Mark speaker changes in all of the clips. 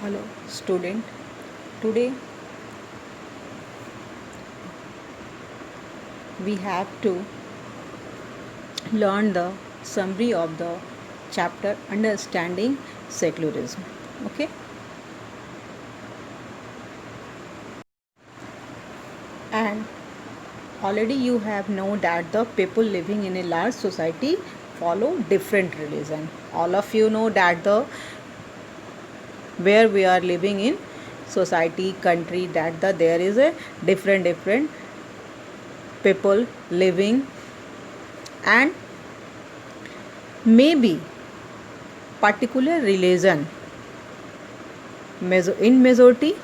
Speaker 1: Hello student, today we have to learn the summary of the chapter Understanding Secularism. Okay, and already you have known that the people living in a large society follow different religion. All of you know that the where we are living in society country that there is a different people living, and maybe particular religion in majority,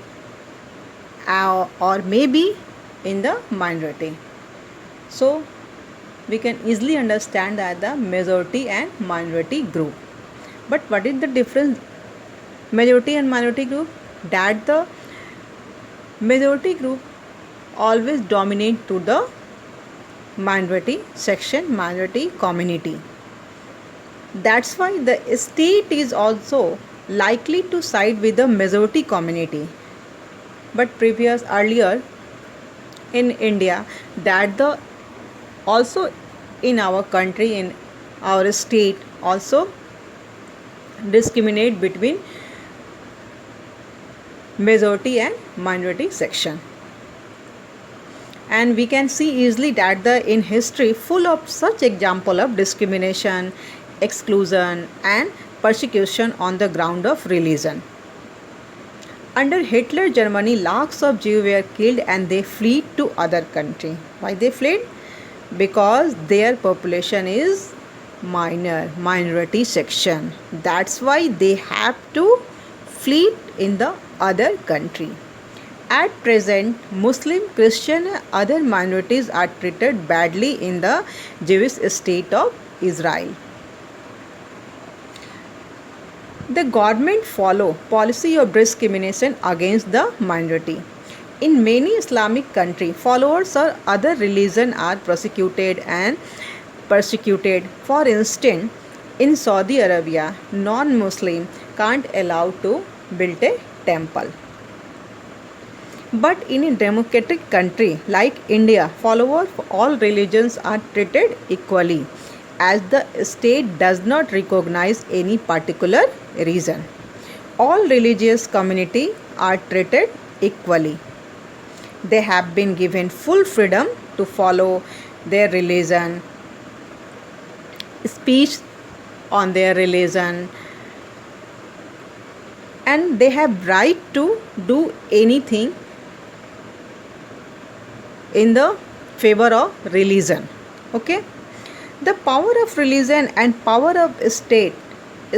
Speaker 1: or maybe in the minority. So we can easily understand that the majority and minority group. But what is the difference majority and minority group? That the majority group always dominate to the minority section, minority community. That's why the state is also likely to side with the majority community. But previous earlier in India, that the also in our country, in our state also discriminate between majority and minority section. And we can see easily that the in history full of such example of discrimination, exclusion and persecution on the ground of religion. Under Hitler Germany, lakhs of Jews were killed and they fled to other country. Why they fled? Because their population is minority section. That's why they have to flee in the other country. At present, Muslim, Christian and other minorities are treated badly in the Jewish state of Israel. The government follow policy of discrimination against the minority. In many Islamic countries, followers of other religion are prosecuted and persecuted. For instance, in Saudi Arabia, non-Muslim can't allow to build a temple. But in a democratic country like India, followers of all religions are treated equally, as the state does not recognize any particular reason. All religious community are treated equally. They have been given full freedom to follow their religion, speech on their religion, and they have right to do anything in the favor of religion. Okay, the power of religion and power of state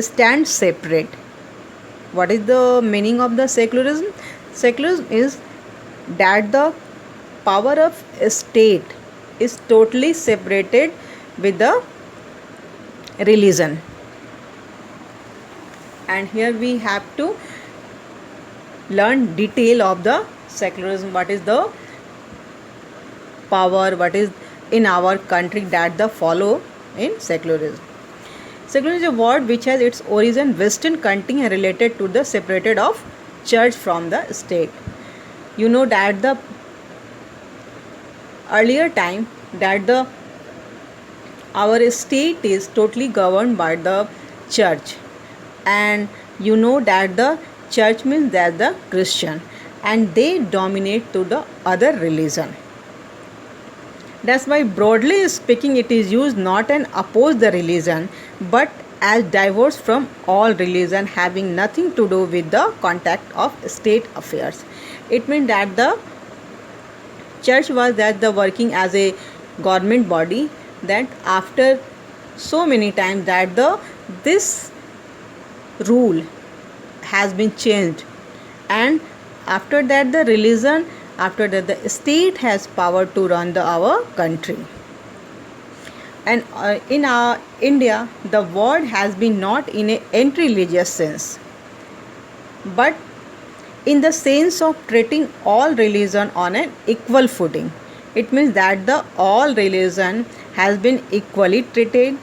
Speaker 1: stand separate. What is the meaning of the secularism? Secularism is that the power of state is totally separated with the religion. And here we have to learn detail of the secularism. What is the power, what is in our country that the follow in secularism. Secularism is a word which has its origin Western country and related to the separated of church from the state. You know that the earlier time that the our state is totally governed by the church, and you know that the church means that the Christian, and they dominate to the other religion. That's why broadly speaking it is used not and oppose the religion, but as divorced from all religion, having nothing to do with the contact of state affairs. It means that the church was that the working as a government body, that after so many times that the this rule has been changed, and after that the religion, after that the state has power to run our country. And in our India the word has been not in a anti-religious sense, but in the sense of treating all religion on an equal footing. It means that the all religion has been equally treated,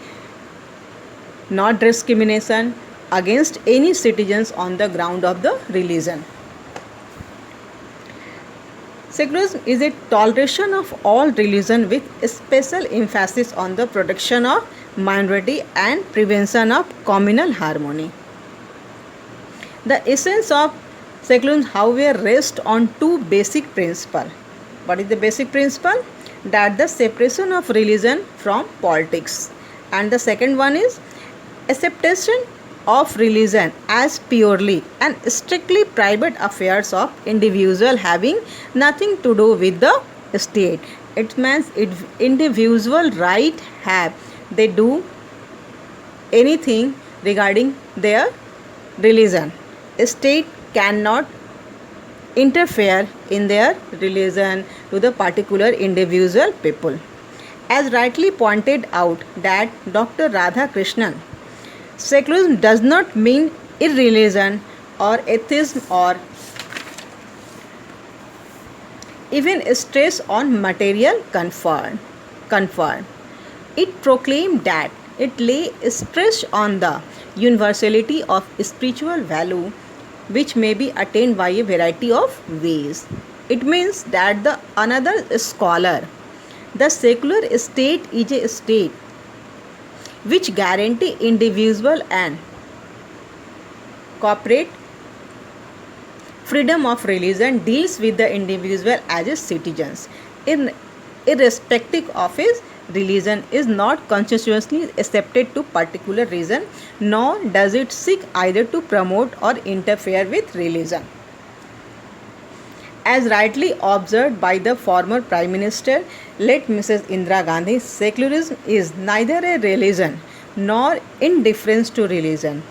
Speaker 1: not discrimination, against any citizens on the ground of the religion. Secularism is a toleration of all religion with special emphasis on the protection of minority and prevention of communal harmony. The essence of secularism, however, rests on two basic principles. What is the basic principle? That the separation of religion from politics. And the second one is acceptation of religion as purely and strictly private affairs of individual having nothing to do with the state. It means individual right have they do anything regarding their religion. State cannot interfere in their religion to the particular individual people. As rightly pointed out that Dr. Radha Krishnan, secularism does not mean irreligion or atheism or even stress on material comfort. It proclaimed that it lay stress on the universality of spiritual value which may be attained by a variety of ways. It means that the another scholar, the secular state is a state which guarantee individual and corporate freedom of religion, deals with the individual as a citizens irrespective of his religion, is not conscientiously accepted to particular reason, nor does it seek either to promote or interfere with religion. As rightly observed by the former Prime Minister, late Mrs. Indira Gandhi, secularism is neither a religion nor indifference to religion,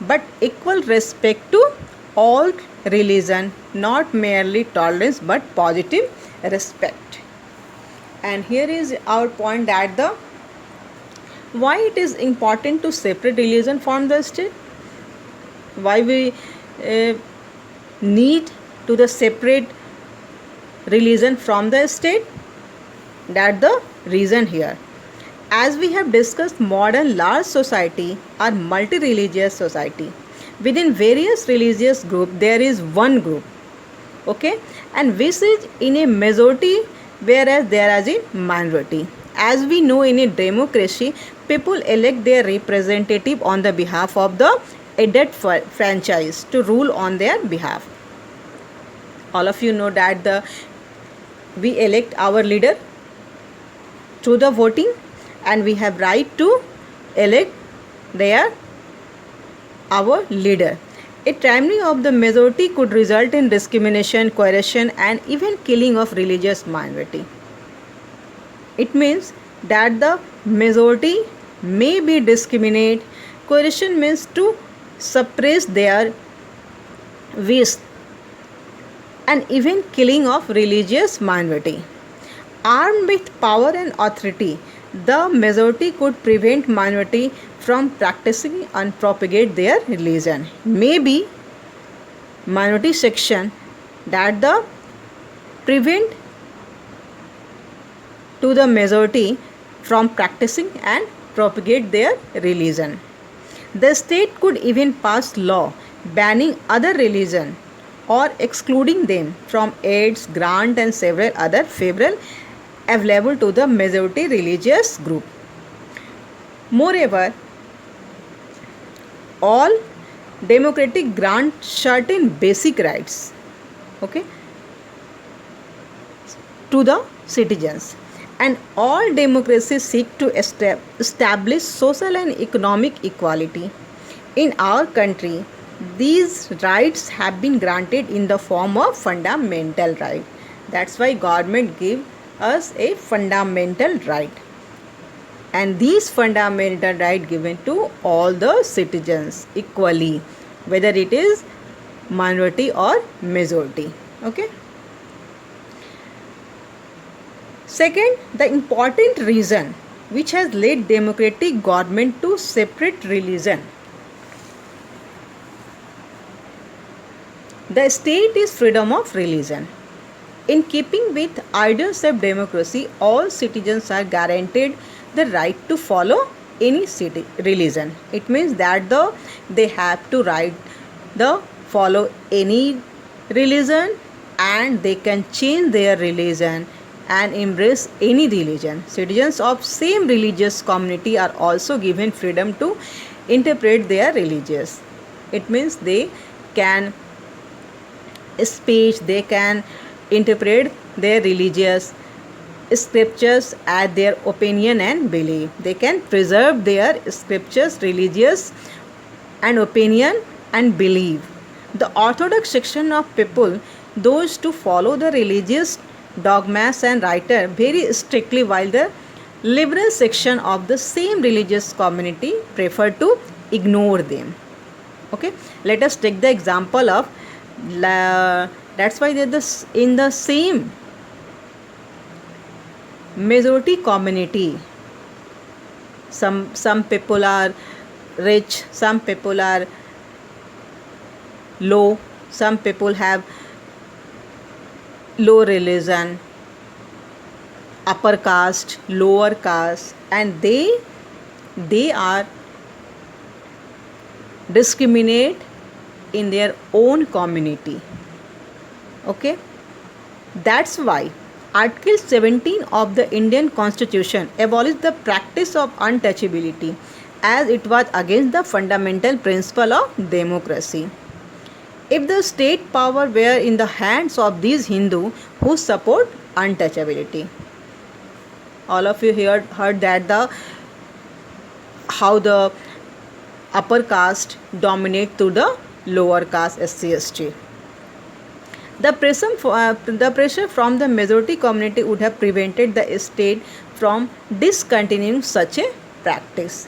Speaker 1: but equal respect to all religion, not merely tolerance but positive respect. And here is our point that the why it is important to separate religion from the state, why we need to the separate religion from the state. That the reason here, as we have discussed, modern large society are multi-religious society. Within various religious group there is one group, okay, and which is in a majority whereas there is a minority. As we know, in a democracy, people elect their representative on the behalf of the elected franchise to rule on their behalf. All of you know that we elect our leader through the voting, and we have right to elect our leader. A tyranny of the majority could result in discrimination, coercion, and even killing of religious minority. It means that the majority may be discriminate. Coercion means to suppress their wish, and even killing of religious minority. Armed with power and authority, the majority could prevent minority from practicing and propagate their religion. Maybe minority section that the prevent to the majority from practicing and propagate their religion. The state could even pass law banning other religion or excluding them from aids, grant and several other favors available to the majority religious group. Moreover, all democratic grant certain basic rights, okay, to the citizens, and all democracies seek to establish social and economic equality. In our country, these rights have been granted in the form of fundamental right. That's why government give us a fundamental right, and these fundamental right given to all the citizens equally, whether it is minority or majority. Okay. Second, the important reason which has led democratic government to separate religion. The state is freedom of religion. In keeping with ideals of democracy, all citizens are guaranteed the right to follow any city religion. It means that they have to right the follow any religion, and they can change their religion and embrace any religion. Citizens of same religious community are also given freedom to interpret their religious. It means they can speech, they can interpret their religious scriptures as their opinion and belief. They can preserve their scriptures, religious and opinion and belief. The orthodox section of people, those to follow the religious dogmas and writer very strictly, while the liberal section of the same religious community prefer to ignore them. Okay, let us take the example of that's why they're in the same majority community, some people are rich, some people are low, some people have low religion, upper caste, lower caste, and they are discriminate in their own community. Okay, that's why Article 17 of the Indian Constitution abolished the practice of untouchability, as it was against the fundamental principle of democracy. If the state power were in the hands of these Hindu who support untouchability. All of you heard that how the upper caste dominate to the lower caste SC/ST. The pressure from the majority community would have prevented the state from discontinuing such a practice.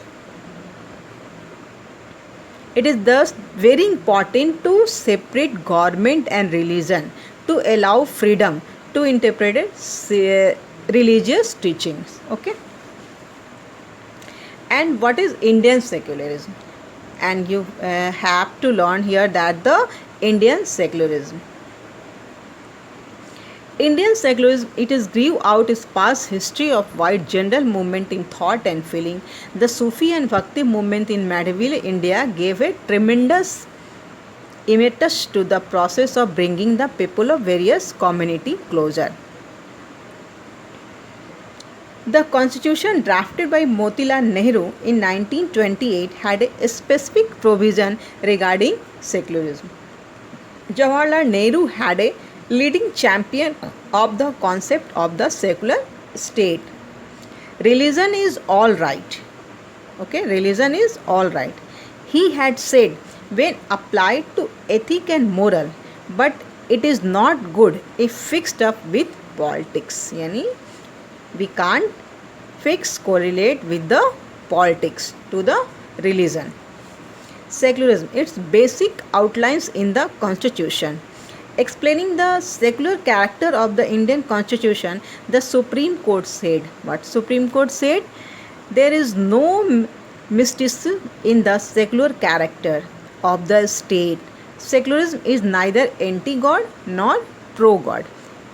Speaker 1: It is thus very important to separate government and religion to allow freedom to interpret religious teachings. Okay. And what is Indian secularism? And you have to learn here that the Indian secularism, it is grew out its past history of wide general movement in thought and feeling. The Sufi and Bhakti movement in medieval India gave a tremendous impetus to the process of bringing the people of various community closer. The constitution drafted by Motilal Nehru in 1928 had a specific provision regarding secularism. Jawaharlal Nehru had a leading champion of the concept of the secular state. Religion is all right. Okay, religion is all right. He had said, when applied to ethic and moral, but it is not good if fixed up with politics. Yani, we can't fix correlate with the politics to the religion. Secularism, its basic outlines in the constitution. Explaining the secular character of the Indian Constitution, the Supreme Court said, what Supreme Court said? There is no mysticism in the secular character of the state. Secularism is neither anti-God nor pro-God.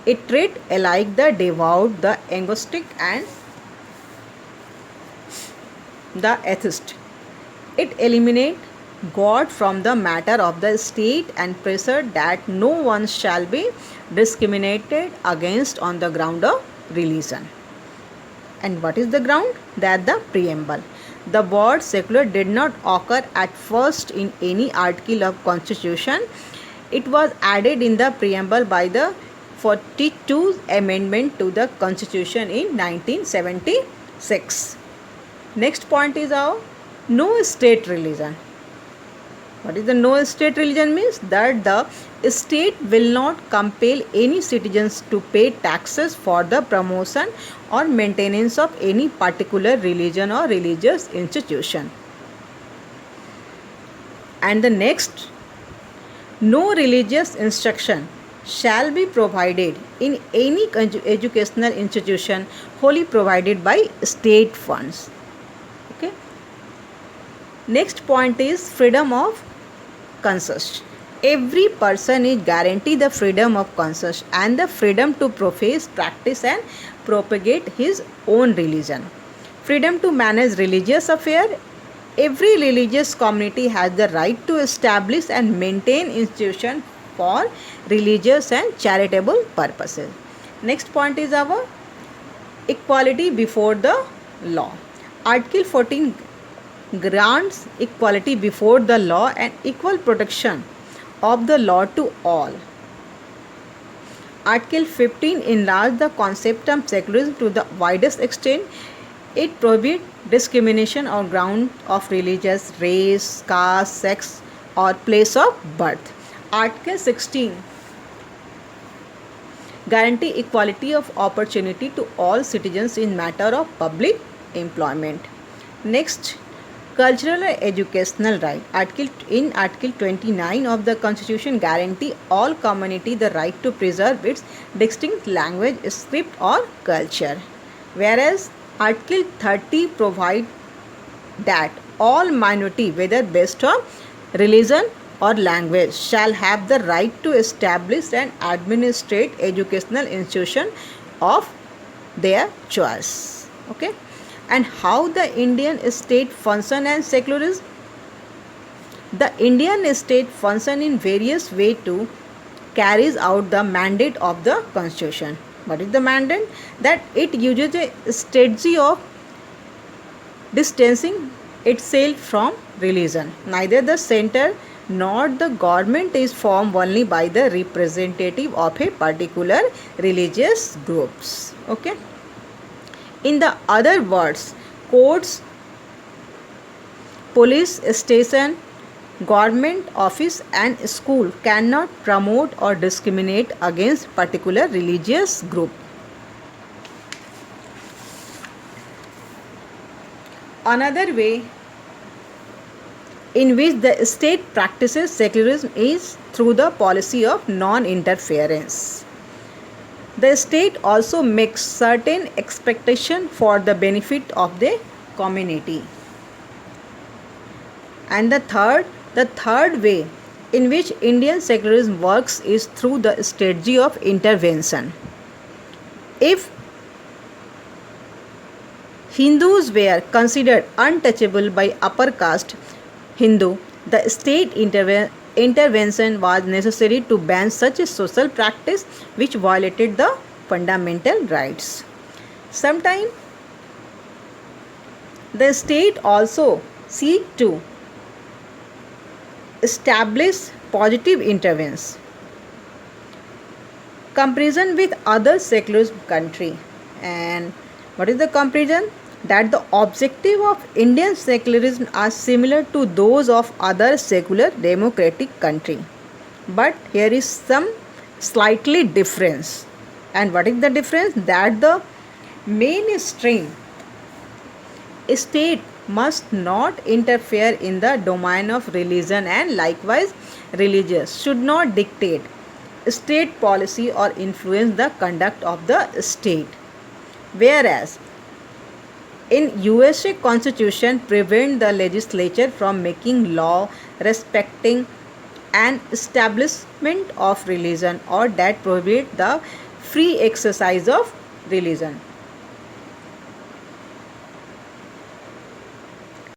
Speaker 1: It treats alike the devout, the agnostic and the atheist. It eliminates God from the matter of the state and pressure that no one shall be discriminated against on the ground of religion. And what is the ground? That the preamble. The word secular did not occur at first in any article of constitution. It was added in the preamble by the 42nd amendment to the constitution in 1976. Next point is our no state religion. What is the no state religion means? That the state will not compel any citizens to pay taxes for the promotion or maintenance of any particular religion or religious institution. And the next, no religious instruction shall be provided in any educational institution wholly provided by state funds. Okay. Next point is freedom of conscience. Every person is guaranteed the freedom of conscience and the freedom to profess, practice and propagate his own religion. Freedom to manage religious affairs. Every religious community has the right to establish and maintain institutions for religious and charitable purposes. Next point is our equality before the law. Article 14 grants equality before the law and equal protection of the law to all. Article 15 enlarged the concept of secularism to the widest extent. It prohibits discrimination on ground of religious, race, caste, sex, or place of birth. Article 16 guarantee equality of opportunity to all citizens in matter of public employment. Next, cultural and educational right. Article 29 of the Constitution guarantee all community the right to preserve its distinct language, script or culture. Whereas Article 30 provide that all minority, whether based on religion or language, shall have the right to establish and administrate educational institution of their choice. Okay. And how the Indian state function and secularism? The Indian state function in various ways to carries out the mandate of the Constitution. What is the mandate? That it uses a strategy of distancing itself from religion. Neither the center nor the government is formed only by the representative of a particular religious groups. Okay. In the other words, courts, police station, government office and school cannot promote or discriminate against particular religious group. Another way in which the state practices secularism is through the policy of non-interference. The state also makes certain expectation for the benefit of the community. And the third way in which Indian secularism works is through the strategy of intervention. If Hindus were considered untouchable by upper caste Hindu, the state intervention was necessary to ban such a social practice which violated the fundamental rights. Sometimes the state also seek to establish positive interventions comparison with other secular country. And what is the comparison? That the objective of Indian secularism are similar to those of other secular democratic country, but here is some slightly difference. And what is the difference? That the mainstream state must not interfere in the domain of religion, and likewise religious should not dictate state policy or influence the conduct of the state. Whereas in USA Constitution prevent the legislature from making law respecting an establishment of religion or that prohibit the free exercise of religion.